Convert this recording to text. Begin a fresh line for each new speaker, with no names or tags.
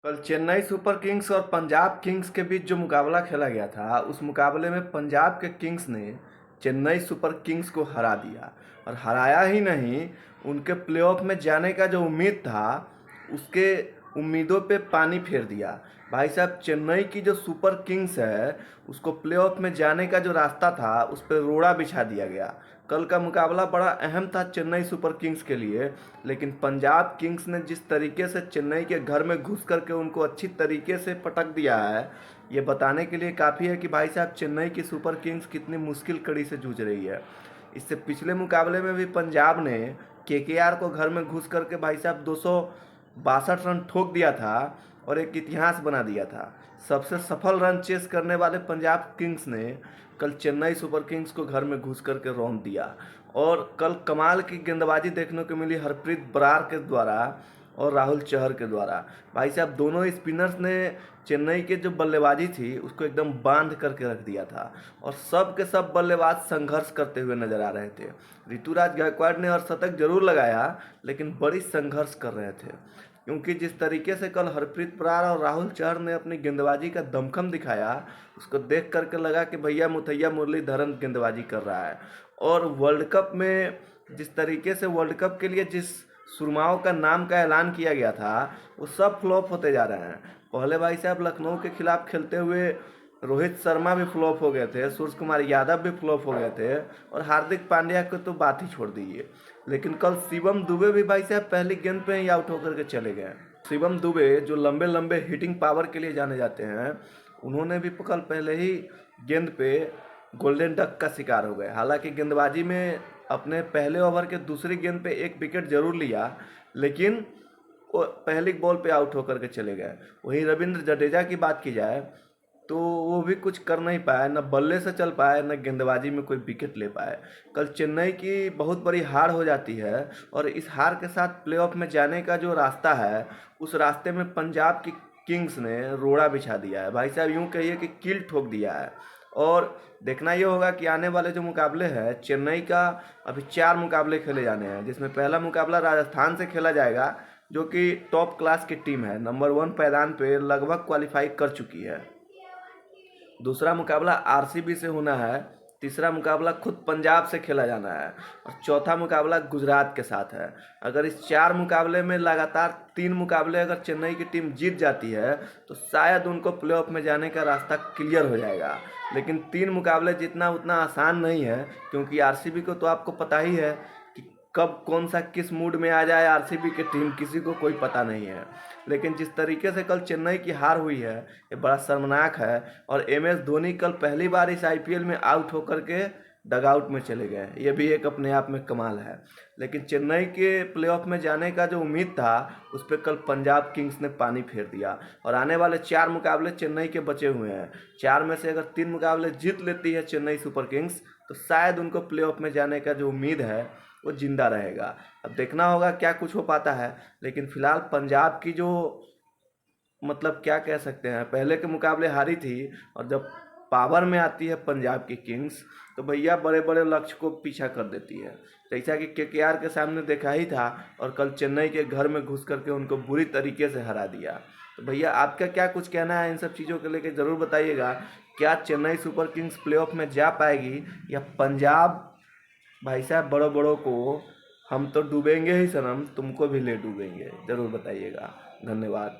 कल Chennai super Kings और Punjab Kings के बीच जो मुकाबला खेला गया था, उस मुकाबले में पंजाब के किंग्स ने चेन्नई सुपर किंग्स को हरा दिया। और हराया ही नहीं, उनके प्लेऑफ में जाने का जो उम्मीद था, उसके उम्मीदों पे पानी फेर दिया। भाई साहब, चेन्नई की जो सुपर किंग्स है, उसको प्लेऑफ में जाने का जो रास्ता था, उस पर रोड़ा बिछा दिया गया। कल का मुकाबला बड़ा अहम था चेन्नई सुपर किंग्स के लिए, लेकिन पंजाब किंग्स ने जिस तरीके से चेन्नई के घर में घुस करके उनको अच्छी तरीके से पटक दिया है, ये बताने के लिए काफ़ी है कि भाई साहब चेन्नई की सुपर किंग्स कितनी मुश्किल कड़ी से जूझ रही है। इससे पिछले मुकाबले में भी पंजाब ने केकेआर को घर में घुस करके भाई साहब 262 रन ठोक दिया था और एक इतिहास बना दिया था। सबसे सफल रन चेस करने वाले पंजाब किंग्स ने कल चेन्नई सुपर किंग्स को घर में घुस करके रौंद दिया। और कल कमाल की गेंदबाजी देखने को मिली हरप्रीत बरार के द्वारा और राहुल चहर के द्वारा। भाई साहब, दोनों स्पिनर्स ने चेन्नई के जो बल्लेबाजी थी उसको एकदम बांध करके रख दिया था और सब के सब बल्लेबाज संघर्ष करते हुए नजर आ रहे थे। ऋतुराज गायकवाड़ ने अर्धशतक जरूर लगाया, लेकिन बड़ी संघर्ष कर रहे थे, क्योंकि जिस तरीके से कल हरप्रीत बरार और राहुल चहर ने अपनी गेंदबाजी का दमखम दिखाया, उसको देख करके लगा कि भैया मुथैया मुरलीधरन गेंदबाजी कर रहा है। और वर्ल्ड कप में जिस तरीके से वर्ल्ड कप के लिए जिस सुरमाओं का नाम का ऐलान किया गया था, वो सब फ्लॉप होते जा रहे हैं। पहले भाई साहब लखनऊ के खिलाफ खेलते हुए रोहित शर्मा भी फ्लॉप हो गए थे, सूर्य कुमार यादव भी फ्लॉप हो गए थे, और हार्दिक पांड्या को तो बात ही छोड़ दीजिए। लेकिन कल शिवम दुबे भी भाई साहब पहली गेंद पे ही आउट होकर के चले गए। शिवम दुबे जो लंबे लंबे हिटिंग पावर के लिए जाने जाते हैं, उन्होंने भी कल पहले ही गेंद पे गोल्डन डक का शिकार हो गए। हालांकि गेंदबाजी में अपने पहले ओवर के दूसरी गेंद पे एक विकेट जरूर लिया, लेकिन वो पहली बॉल पे आउट होकर के चले गए। वहीं रविंद्र जडेजा की बात की जाए तो वो भी कुछ कर नहीं पाया, न बल्ले से चल पाए, न गेंदबाजी में कोई विकेट ले पाए। कल चेन्नई की बहुत बड़ी हार हो जाती है, और इस हार के साथ प्लेऑफ में जाने का जो रास्ता है, उस रास्ते में पंजाब की किंग्स ने रोड़ा बिछा दिया है। भाई साहब, यूँ कहिए कि कील ठोक दिया है। और देखना ये होगा कि आने वाले जो मुकाबले हैं चेन्नई का, अभी 4 मुकाबले खेले जाने हैं, जिसमें पहला मुकाबला राजस्थान से खेला जाएगा, जो कि टॉप क्लास की टीम है, नंबर 1 पायदान पे लगभग क्वालिफाई कर चुकी है। दूसरा मुकाबला आरसीबी से होना है। तीसरा मुकाबला खुद पंजाब से खेला जाना है, और चौथा मुकाबला गुजरात के साथ है। अगर इस 4 मुकाबले में लगातार 3 मुकाबले अगर चेन्नई की टीम जीत जाती है, तो शायद उनको प्लेऑफ में जाने का रास्ता क्लियर हो जाएगा। लेकिन 3 मुकाबले जीतना उतना आसान नहीं है, क्योंकि आरसीबी को तो आपको पता ही है कि कब कौन सा किस मूड में आ जाए आरसीबी की टीम, किसी को कोई पता नहीं है। लेकिन जिस तरीके से कल चेन्नई की हार हुई है, ये बड़ा शर्मनाक है। और एमएस धोनी कल पहली बार इस आईपीएल में आउट होकर के डगआउट में चले गए, ये भी एक अपने आप में कमाल है। लेकिन चेन्नई के प्लेऑफ में जाने का जो उम्मीद था, उस पर कल पंजाब किंग्स ने पानी फेर दिया। और आने वाले 4 मुकाबले चेन्नई के बचे हुए हैं। 4 में से अगर 3 मुकाबले जीत लेती है चेन्नई सुपर किंग्स, तो शायद उनको प्लेऑफ में जाने का जो उम्मीद है वो जिंदा रहेगा। अब देखना होगा क्या कुछ हो पाता है। लेकिन फिलहाल पंजाब की जो, मतलब क्या कह सकते हैं, पहले के मुकाबले हारी थी, और जब पावर में आती है पंजाब की किंग्स, तो भैया बड़े बड़े लक्ष्य को पीछा कर देती है। जैसा कि केकेआर के सामने देखा ही था, और कल चेन्नई के घर में घुस करके उनको बुरी तरीके से हरा दिया। तो भैया आपका क्या कुछ कहना है इन सब चीज़ों को लेकर, ज़रूर बताइएगा। क्या चेन्नई सुपर किंग्स प्लेऑफ में जा पाएगी, या पंजाब भाई साहब बड़ों बड़ों को हम तो डूबेंगे ही सनम, तुमको भी ले डूबेंगे? ज़रूर बताइएगा। धन्यवाद।